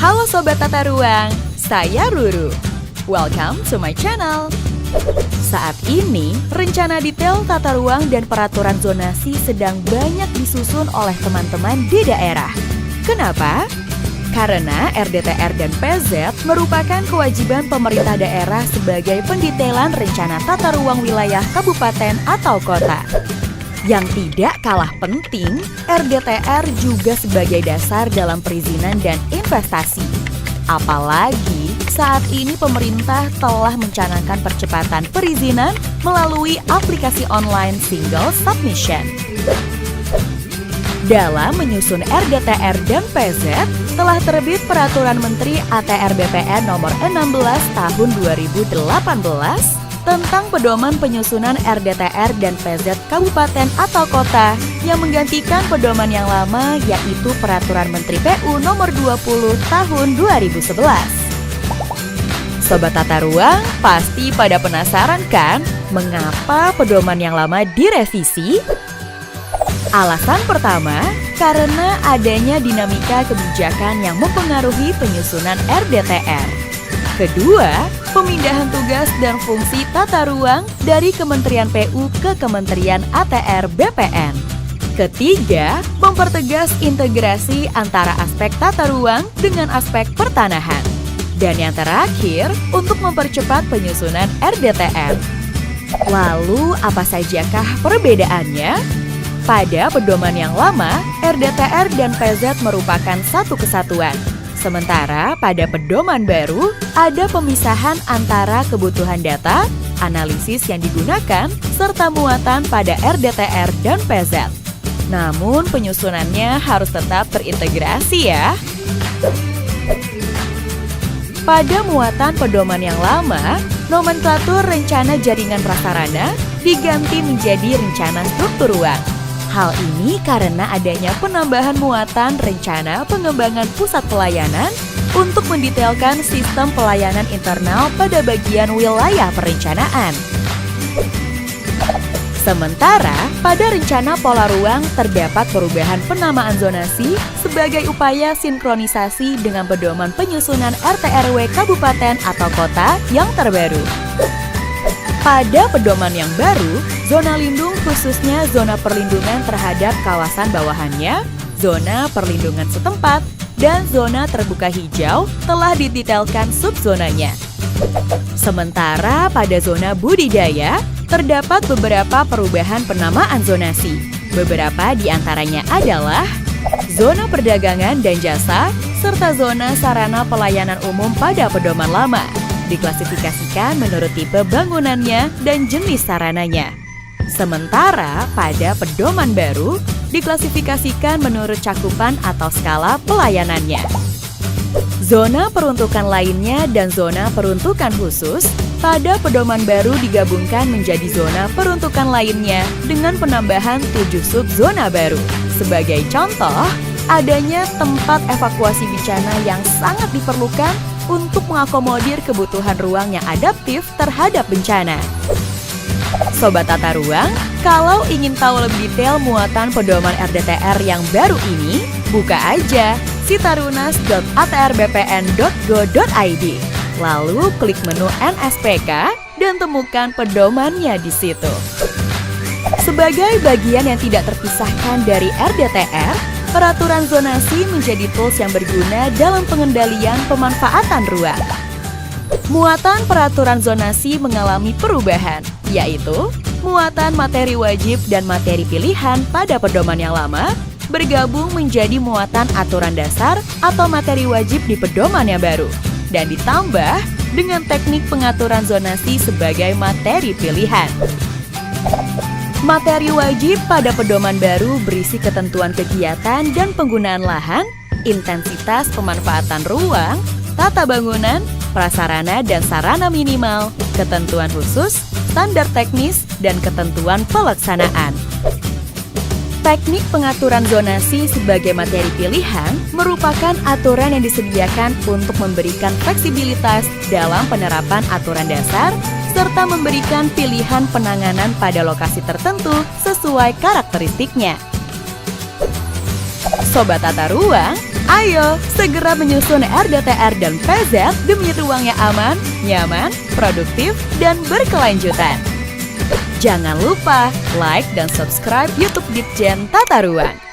Halo Sobat Tata Ruang, saya Ruru. Welcome to my channel. Saat ini, rencana detail tata ruang dan peraturan zonasi sedang banyak disusun oleh teman-teman di daerah. Kenapa? Karena RDTR dan PZ merupakan kewajiban pemerintah daerah sebagai pendetailan rencana tata ruang wilayah kabupaten atau kota. Yang tidak kalah penting, RDTR juga sebagai dasar dalam perizinan dan investasi. Apalagi saat ini pemerintah telah mencanangkan percepatan perizinan melalui aplikasi online single submission. Dalam menyusun RDTR dan PZ, telah terbit Peraturan Menteri ATR BPN Nomor 16 Tahun 2018 tentang pedoman penyusunan RDTR dan PZ kabupaten atau kota yang menggantikan pedoman yang lama, yaitu Peraturan Menteri PU Nomor 20 Tahun 2011. Sobat Tata Ruang, pasti pada penasaran kan mengapa pedoman yang lama direvisi? Alasan pertama, karena adanya dinamika kebijakan yang mempengaruhi penyusunan RDTR. Kedua, pemindahan tugas dan fungsi tata ruang dari Kementerian PU ke Kementerian ATR BPN. Ketiga, mempertegas integrasi antara aspek tata ruang dengan aspek pertanahan. Dan yang terakhir, untuk mempercepat penyusunan RDTR. Lalu, apa sajakah perbedaannya? Pada pedoman yang lama, RDTR dan PZ merupakan satu kesatuan. Sementara pada pedoman baru, ada pemisahan antara kebutuhan data, analisis yang digunakan, serta muatan pada RDTR dan PZ. Namun penyusunannya harus tetap terintegrasi ya. Pada muatan pedoman yang lama, nomenklatur rencana jaringan prasarana diganti menjadi rencana struktur ruang. Hal ini karena adanya penambahan muatan rencana pengembangan pusat pelayanan untuk mendetailkan sistem pelayanan internal pada bagian wilayah perencanaan. Sementara, pada rencana pola ruang terdapat perubahan penamaan zonasi sebagai upaya sinkronisasi dengan pedoman penyusunan RT/RW kabupaten atau kota yang terbaru. Pada pedoman yang baru, zona lindung khususnya zona perlindungan terhadap kawasan bawahannya, zona perlindungan setempat, dan zona terbuka hijau telah didetailkan subzonanya. Sementara pada zona budidaya, terdapat beberapa perubahan penamaan zonasi. Beberapa di antaranya adalah zona perdagangan dan jasa, serta zona sarana pelayanan umum pada pedoman lama. Diklasifikasikan menurut tipe bangunannya dan jenis sarananya. Sementara pada pedoman baru diklasifikasikan menurut cakupan atau skala pelayanannya. Zona peruntukan lainnya dan zona peruntukan khusus pada pedoman baru digabungkan menjadi zona peruntukan lainnya dengan penambahan 7 subzona baru. Sebagai contoh, adanya tempat evakuasi bencana yang sangat diperlukan untuk mengakomodir kebutuhan ruang yang adaptif terhadap bencana. Sobat Tata Ruang, kalau ingin tahu lebih detail muatan pedoman RDTR yang baru ini, buka aja sitarunas.atrbpn.go.id. Lalu klik menu NSPK dan temukan pedomannya di situ. Sebagai bagian yang tidak terpisahkan dari RDTR, peraturan zonasi menjadi tools yang berguna dalam pengendalian pemanfaatan ruang. Muatan peraturan zonasi mengalami perubahan, yaitu muatan materi wajib dan materi pilihan pada pedoman yang lama bergabung menjadi muatan aturan dasar atau materi wajib di pedoman yang baru, dan ditambah dengan teknik pengaturan zonasi sebagai materi pilihan. Materi wajib pada pedoman baru berisi ketentuan kegiatan dan penggunaan lahan, intensitas pemanfaatan ruang, tata bangunan, prasarana dan sarana minimal, ketentuan khusus, standar teknis, dan ketentuan pelaksanaan. Teknik pengaturan zonasi sebagai materi pilihan merupakan aturan yang disediakan untuk memberikan fleksibilitas dalam penerapan aturan dasar serta memberikan pilihan penanganan pada lokasi tertentu sesuai karakteristiknya. Sobat Tata Ruang, Ayo, segera menyusun RDTR dan PZ demi ruang yang aman, nyaman, produktif, dan berkelanjutan. Jangan lupa like dan subscribe YouTube Ditjen Tata Ruang.